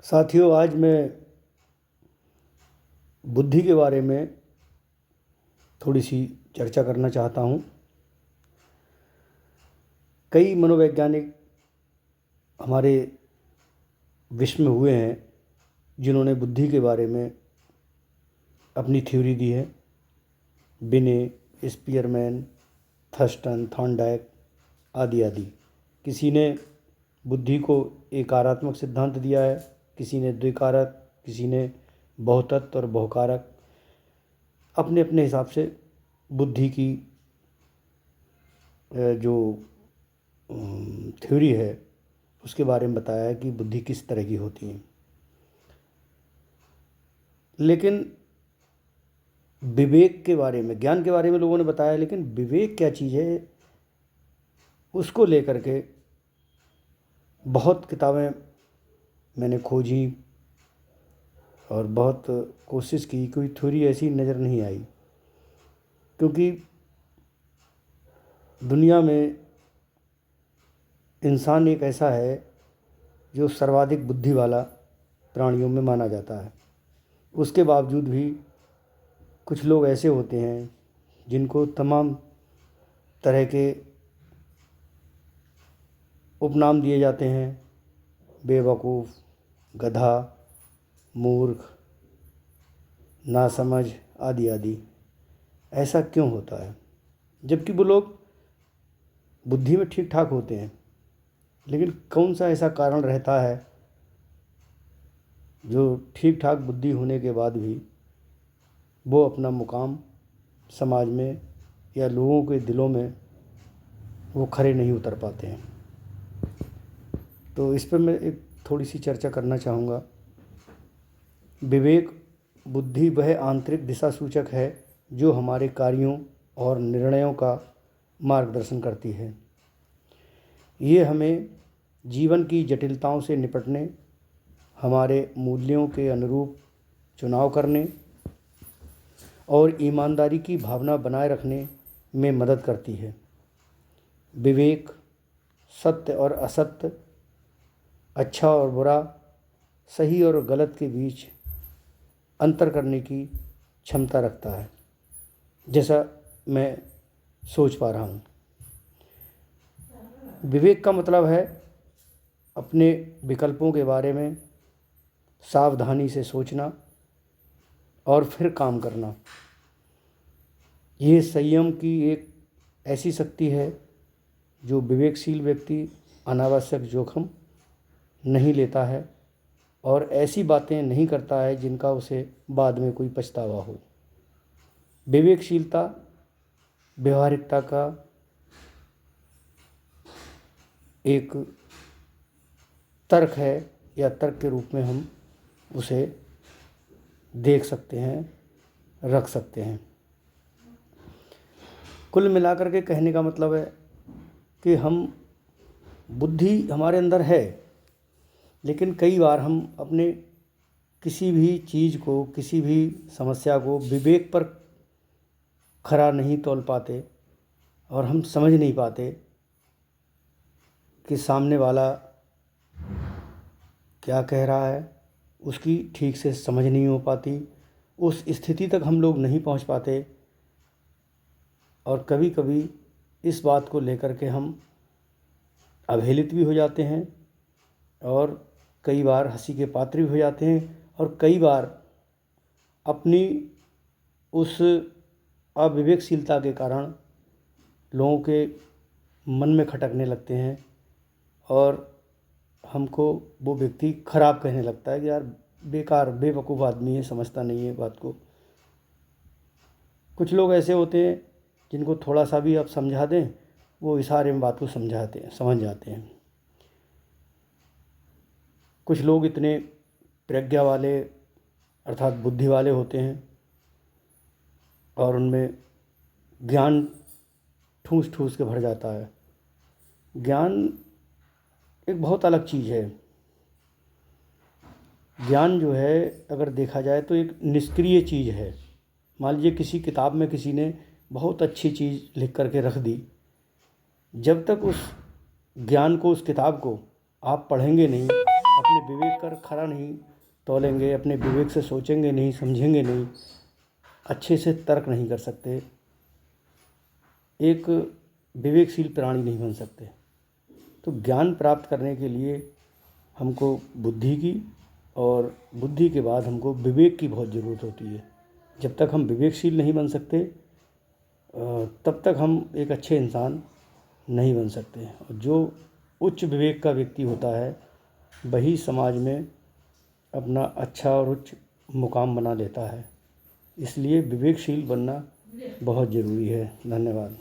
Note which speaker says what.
Speaker 1: साथियों, आज मैं बुद्धि के बारे में थोड़ी सी चर्चा करना चाहता हूँ। कई मनोवैज्ञानिक हमारे विश्व में हुए हैं जिन्होंने बुद्धि के बारे में अपनी थ्योरी दी है। बिने, स्पीयरमैन, थर्स्टन, थॉर्नडाइक आदि आदि। किसी ने बुद्धि को एकारात्मक सिद्धांत दिया है, किसी ने द्विकारक, किसी ने बहुतत्व और बहुकारक। अपने अपने हिसाब से बुद्धि की जो थ्योरी है उसके बारे में बताया है कि बुद्धि किस तरह की होती है। लेकिन विवेक के बारे में, ज्ञान के बारे में लोगों ने बताया, लेकिन विवेक क्या चीज़ है उसको लेकर के बहुत किताबें मैंने खोजी और बहुत कोशिश की, कोई थ्योरी ऐसी नज़र नहीं आई। क्योंकि दुनिया में इंसान एक ऐसा है जो सर्वाधिक बुद्धि वाला प्राणियों में माना जाता है। उसके बावजूद भी कुछ लोग ऐसे होते हैं जिनको तमाम तरह के उपनाम दिए जाते हैं, बेवकूफ़, गधा, मूर्ख, नासमझ आदि आदि। ऐसा क्यों होता है? जबकि वो लोग बुद्धि में ठीक ठाक होते हैं, लेकिन कौन सा ऐसा कारण रहता है जो ठीक ठाक बुद्धि होने के बाद भी वो अपना मुकाम समाज में या लोगों के दिलों में वो खरे नहीं उतर पाते हैं। तो इस पर मैं एक थोड़ी सी चर्चा करना चाहूँगा। विवेक बुद्धि वह आंतरिक दिशा सूचक है जो हमारे कार्यों और निर्णयों का मार्गदर्शन करती है। ये हमें जीवन की जटिलताओं से निपटने, हमारे मूल्यों के अनुरूप चुनाव करने और ईमानदारी की भावना बनाए रखने में मदद करती है। विवेक सत्य और असत्य, अच्छा और बुरा, सही और गलत के बीच अंतर करने की क्षमता रखता है, जैसा मैं सोच पा रहा हूँ। विवेक का मतलब है अपने विकल्पों के बारे में सावधानी से सोचना और फिर काम करना। ये संयम की एक ऐसी शक्ति है जो विवेकशील व्यक्ति अनावश्यक जोखिम नहीं लेता है और ऐसी बातें नहीं करता है जिनका उसे बाद में कोई पछतावा हो। विवेकशीलता व्यवहारिकता का एक तर्क है, या तर्क के रूप में हम उसे देख सकते हैं, रख सकते हैं। कुल मिलाकर के कहने का मतलब है कि हम बुद्धि हमारे अंदर है, लेकिन कई बार हम अपने किसी भी चीज़ को, किसी भी समस्या को विवेक पर खरा नहीं तौल पाते और हम समझ नहीं पाते कि सामने वाला क्या कह रहा है। उसकी ठीक से समझ नहीं हो पाती, उस स्थिति तक हम लोग नहीं पहुंच पाते। और कभी कभी इस बात को लेकर के हम अवहेलित भी हो जाते हैं और कई बार हंसी के पात्र भी हो जाते हैं, और कई बार अपनी उस अविवेकशीलता के कारण लोगों के मन में खटकने लगते हैं और हमको वो व्यक्ति खराब कहने लगता है कि यार बेकार बेवकूफ़ आदमी है, समझता नहीं है बात को। कुछ लोग ऐसे होते हैं जिनको थोड़ा सा भी आप समझा दें, वो इशारे में बात को समझ जाते हैं। कुछ लोग इतने प्रज्ञा वाले अर्थात बुद्धि वाले होते हैं और उनमें ज्ञान ठूस ठूस के भर जाता है। ज्ञान एक बहुत अलग चीज़ है। ज्ञान जो है अगर देखा जाए तो एक निष्क्रिय चीज़ है। मान लीजिए किसी किताब में किसी ने बहुत अच्छी चीज़ लिख करके रख दी, जब तक उस ज्ञान को, उस किताब को आप पढ़ेंगे नहीं, अपने विवेक कर खरा नहीं तौलेंगे, अपने विवेक से सोचेंगे नहीं, समझेंगे नहीं, अच्छे से तर्क नहीं कर सकते, एक विवेकशील प्राणी नहीं बन सकते। तो ज्ञान प्राप्त करने के लिए हमको बुद्धि की, और बुद्धि के बाद हमको विवेक की बहुत ज़रूरत होती है। जब तक हम विवेकशील नहीं बन सकते तब तक हम एक अच्छे इंसान नहीं बन सकते। और जो उच्च विवेक का व्यक्ति होता है वही समाज में अपना अच्छा और उच्च मुकाम बना लेता है। इसलिए विवेकशील बनना बहुत ज़रूरी है। धन्यवाद।